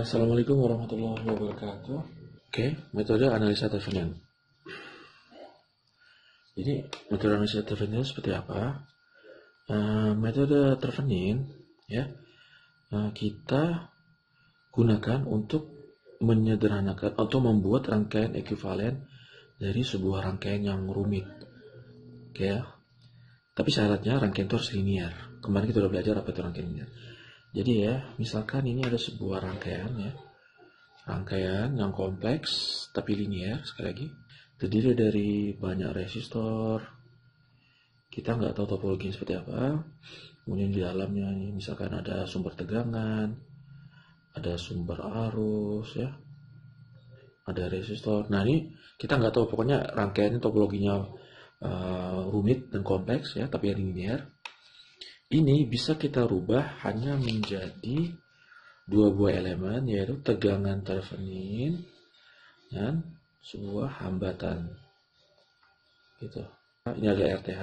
Assalamualaikum warahmatullahi wabarakatuh. Oke, metode analisa Thevenin. Jadi, metode analisa Thevenin seperti apa? Metode Thevenin, ya, kita gunakan untuk menyederhanakan atau membuat rangkaian ekuivalen dari sebuah rangkaian yang rumit. Oke ya. Tapi syaratnya rangkaian itu harus linear. Kemarin kita udah belajar apa itu rangkaian linear. Jadi ya, misalkan ini ada sebuah rangkaian ya. Rangkaian yang kompleks tapi linear, sekali lagi. Terdiri dari banyak resistor. Kita nggak tahu topologinya seperti apa. Kemudian di dalamnya ini misalkan ada sumber tegangan, ada sumber arus ya. Ada resistor. Nah, ini kita nggak tahu, pokoknya rangkaiannya topologinya rumit dan kompleks ya, tapi yang linear. Ini bisa kita rubah hanya menjadi dua buah elemen, yaitu tegangan Thevenin dan sebuah hambatan. Gitu. Ini ada RTH,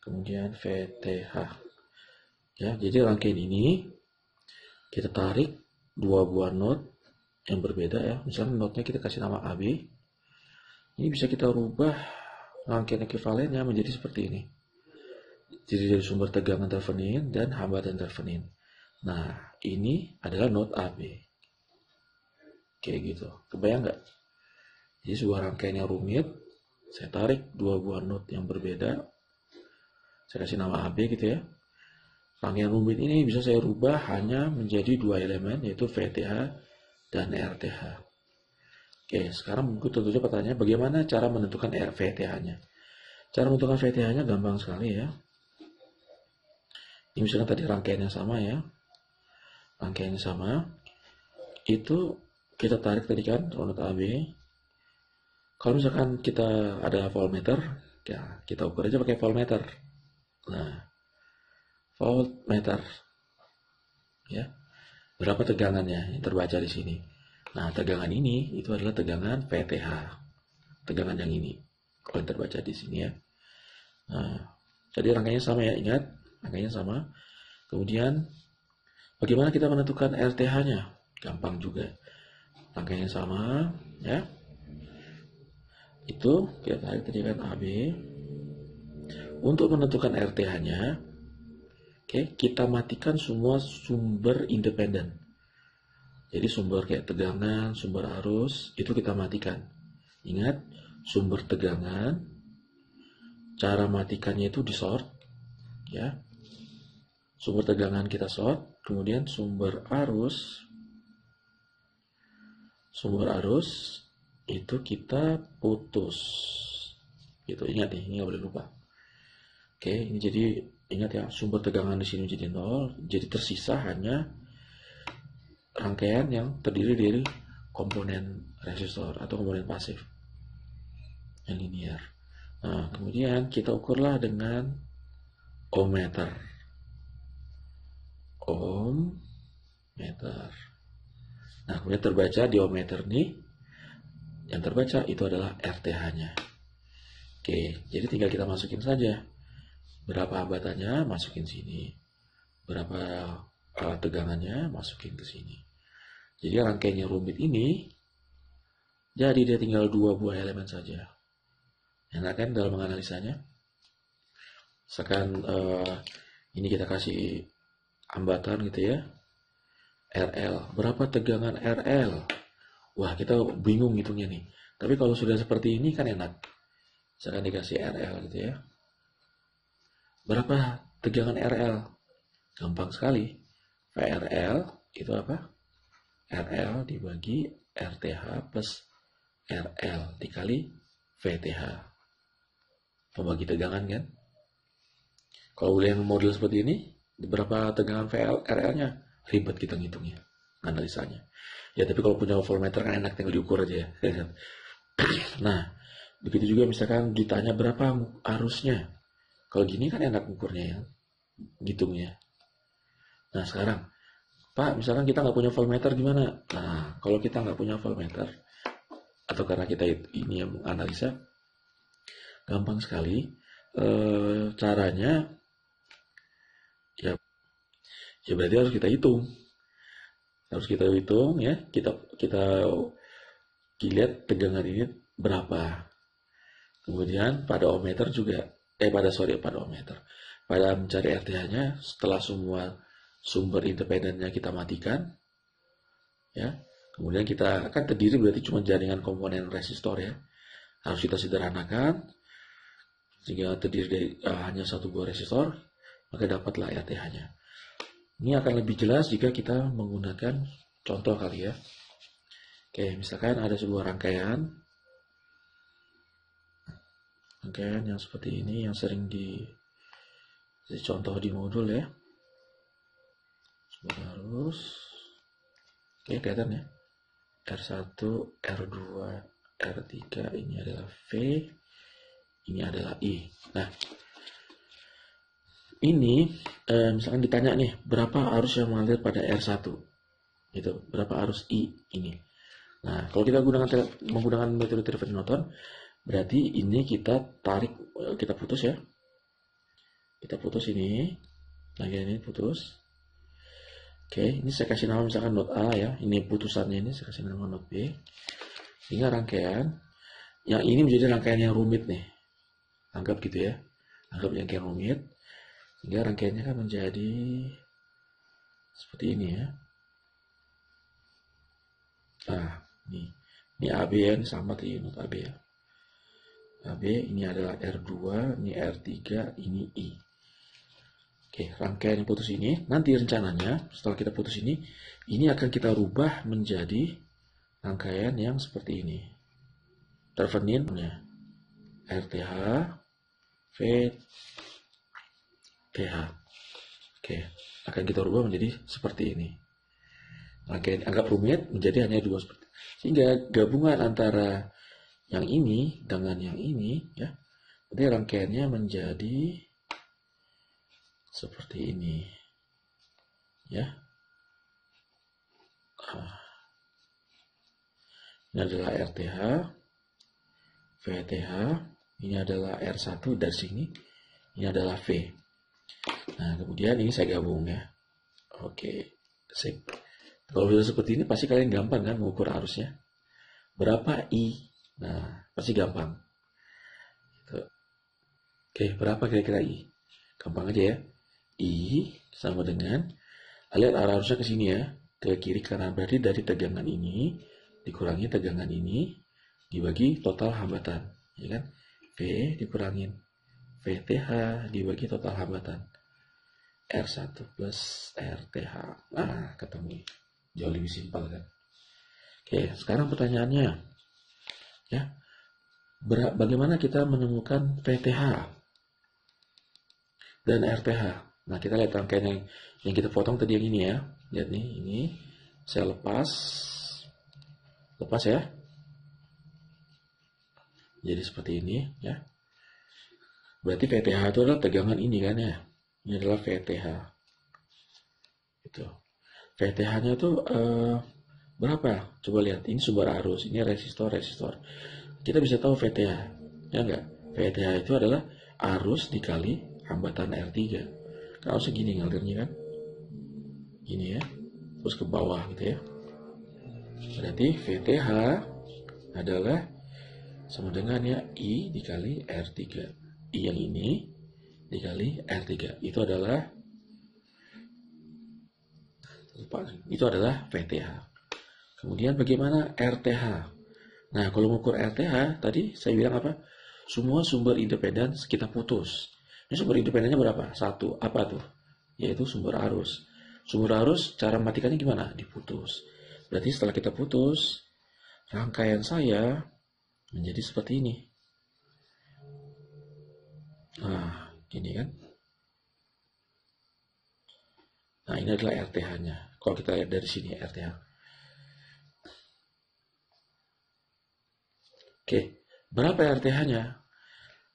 kemudian VTH. Ya, jadi rangkaian ini kita tarik dua buah node yang berbeda ya. Misalnya node-nya kita kasih nama AB. Ini bisa kita rubah rangkaian ekuivalennya menjadi seperti ini. Jadi dari sumber tegangan Thevenin dan hambatan Thevenin. Nah, ini adalah node AB. Kayak gitu. Kebayang nggak? Jadi sebuah rangkaian yang rumit, saya tarik dua buah node yang berbeda. Saya kasih nama AB gitu ya. Rangkaian rumit ini bisa saya rubah hanya menjadi dua elemen, yaitu VTH dan RTH. Oke, sekarang tentunya pertanyaannya bagaimana cara menentukan VTH-nya? Cara menentukan VTH-nya gampang sekali ya. Ini misalnya tadi rangkaiannya sama ya. Rangkaiannya sama. Itu kita tarik tadi kan node AB. Kalau misalkan kita ada voltmeter, ya kita ukur aja pakai voltmeter. Nah, voltmeter. Ya. Berapa tegangannya yang terbaca di sini? Nah, tegangan ini itu adalah tegangan VTH. Tegangan yang ini. Kalau yang terbaca di sini ya. Nah, jadi rangkaiannya sama ya, ingat. Rangkaiannya sama. Kemudian, bagaimana kita menentukan RTH-nya? Gampang juga. Rangkaiannya sama, ya. Itu kita tarik tadi kan AB. Untuk menentukan RTH-nya, oke, kita matikan semua sumber independen. Jadi sumber kayak tegangan, sumber arus, itu kita matikan. Ingat, sumber tegangan, cara matikannya itu di short, ya. Sumber tegangan kita short, kemudian sumber arus itu kita putus. Gitu, ingat nih, ini nggak boleh lupa. Oke, ini jadi ingat ya, sumber tegangan di sini jadi 0, jadi tersisa hanya rangkaian yang terdiri dari komponen resistor atau komponen pasif yang linear. Nah, kemudian kita ukurlah dengan ohmmeter. Ohmmeter. Nah, kemudian terbaca di ohmmeter nih, yang terbaca itu adalah RTH-nya. Oke, jadi tinggal kita masukin saja. Berapa hambatannya, masukin sini. Berapa tegangannya, masukin ke sini. Jadi rangkaiannya rumit ini, jadi dia tinggal dua buah elemen saja. Enak kan dalam menganalisanya? Misalkan ini kita kasih hambatan gitu ya. RL. Berapa tegangan RL? Wah, kita bingung hitungnya nih. Tapi kalau sudah seperti ini kan enak. Misalkan dikasih RL gitu ya. Berapa tegangan RL? Gampang sekali. VRL itu apa? RL dibagi RTH plus RL dikali VTH. Pembagi tegangan kan? Kalau udah yang model seperti ini, berapa tegangan RL-nya? Ribet kita ngitungnya, analisanya. Ya, tapi kalau punya voltmeter kan enak, tinggal diukur aja ya. Nah, begitu juga misalkan ditanya berapa arusnya. Kalau gini kan enak ukurnya ya, ngitungnya. Nah, sekarang, Pak, misalkan kita nggak punya voltmeter gimana? Nah, kalau kita nggak punya voltmeter, atau karena kita ini yang menganalisa, gampang sekali. Caranya, ya berarti harus kita hitung Harus kita hitung ya. Kita lihat tegangan ini berapa. Kemudian pada ohmmeter juga pada ohmmeter. Pada mencari RTH-nya setelah semua sumber independennya kita matikan ya. Kemudian kita akan terdiri berarti cuma jaringan komponen resistor ya. Harus kita sederhanakan sehingga terdiri dari hanya satu buah resistor, maka dapatlah RTH-nya. Ini akan lebih jelas jika kita menggunakan contoh kali ya. Oke, misalkan ada sebuah rangkaian yang seperti ini yang sering dicontoh di modul ya. Sebuah arus. Oke, kelihatan ya. R1, R2, R3, ini adalah V, ini adalah I. Nah, ini misalkan ditanya nih, berapa arus yang mengalir pada R1? Gitu, berapa arus I ini? Nah, kalau kita menggunakan metode Thevenin Norton, berarti ini kita putus ya. Kita putus ini, bagian ini putus. Oke, ini saya kasih nama misalkan not A ya. Ini putusannya ini saya kasih nama not B. Sehingga rangkaian yang ini menjadi rangkaian yang rumit nih. Anggap gitu ya. Anggap yang kayak rumit. Sehingga rangkaiannya kan menjadi seperti ini ya. Nah, ini AB ya, ini sama tadi not AB ya. AB ini adalah R2, ini R3, ini I. Oke, rangkaian yang putus ini, nanti rencananya setelah kita putus ini akan kita rubah menjadi rangkaian yang seperti ini. Theveninnya RTH, VTH. Oke, akan kita rubah menjadi seperti ini. Rangkaian anggap rumit menjadi hanya dua seperti. Sehingga gabungan antara yang ini dengan yang ini ya, jadi rangkaiannya menjadi seperti ini ya. Ini adalah RTH, VTH, ini adalah R1 dari sini, ini adalah V. Nah, kemudian ini saya gabung ya. Oke, sip. Kalau sudah seperti ini pasti kalian gampang kan mengukur arusnya. Berapa I? Nah, pasti gampang. Oke, berapa kira-kira I? Gampang aja ya. I sama dengan, lihat arah arusnya ke sini ya, ke kiri kanan, berarti dari tegangan ini dikurangi tegangan ini dibagi total hambatan, ya kan? V dikurangin VTH dibagi total hambatan R1 plus RTH. Nah, ketemu. Jauh lebih simpel kan? Oke, sekarang pertanyaannya ya, bagaimana kita menemukan VTH dan RTH? Nah, kita lihat rangkaian yang kita potong tadi yang ini ya. Lihat nih, ini saya lepas ya. Jadi seperti ini ya. Berarti VTH itu adalah tegangan ini kan ya. Ini adalah VTH. Itu. VTH-nya itu berapa? Coba lihat. Ini sumber arus, ini resistor. Kita bisa tahu VTH, ya enggak? VTH itu adalah arus dikali hambatan R3. Kalau segini ngalirnya kan, gini ya, terus ke bawah gitu ya. Berarti VTH adalah sama dengan ya I dikali R3. I yang ini dikali R3. Itu adalah VTH. Kemudian bagaimana RTH? Nah, kalau mengukur RTH tadi saya bilang apa? Semua sumber independen kita putus. Ini sumber independennya berapa? Satu. Apa tuh? Yaitu sumber arus. Sumber arus cara matikannya gimana? Diputus. Berarti setelah kita putus, rangkaian saya menjadi seperti ini. Nah, gini kan? Nah, ini adalah RTH-nya. Kalau kita lihat dari sini RTH. Oke, berapa RTH-nya?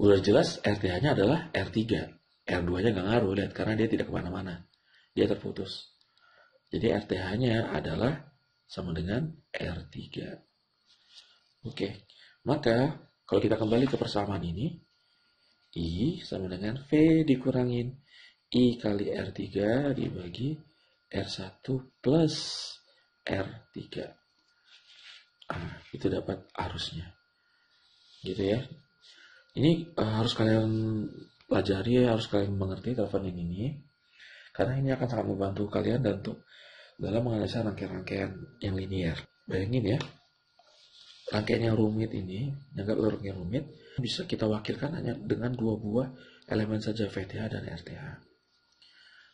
Udah jelas RTH-nya adalah R3. R2-nya nggak ngaruh, lihat, karena dia tidak kemana-mana. Dia terputus. Jadi RTH-nya adalah sama dengan R3. Oke, maka kalau kita kembali ke persamaan ini, I sama dengan V dikurangin I kali R3 dibagi R1 plus R3. Itu dapat arusnya. Gitu ya. Ini harus kalian pelajari, harus kalian mengerti telepon ini. Karena ini akan sangat membantu kalian dalam menganalisa rangkaian-rangkaian yang linear. Bayangin ya, rangkaian yang rumit ini, dianggap rangkaian rumit, bisa kita wakilkan hanya dengan 2 buah elemen saja, VTH dan RTH.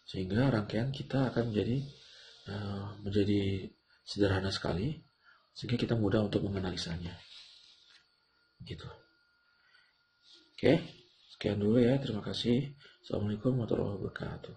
Sehingga rangkaian kita akan menjadi sederhana sekali, sehingga kita mudah untuk menganalisanya. Gitu. Oke, sekian dulu ya. Terima kasih. Assalamualaikum warahmatullahi wabarakatuh.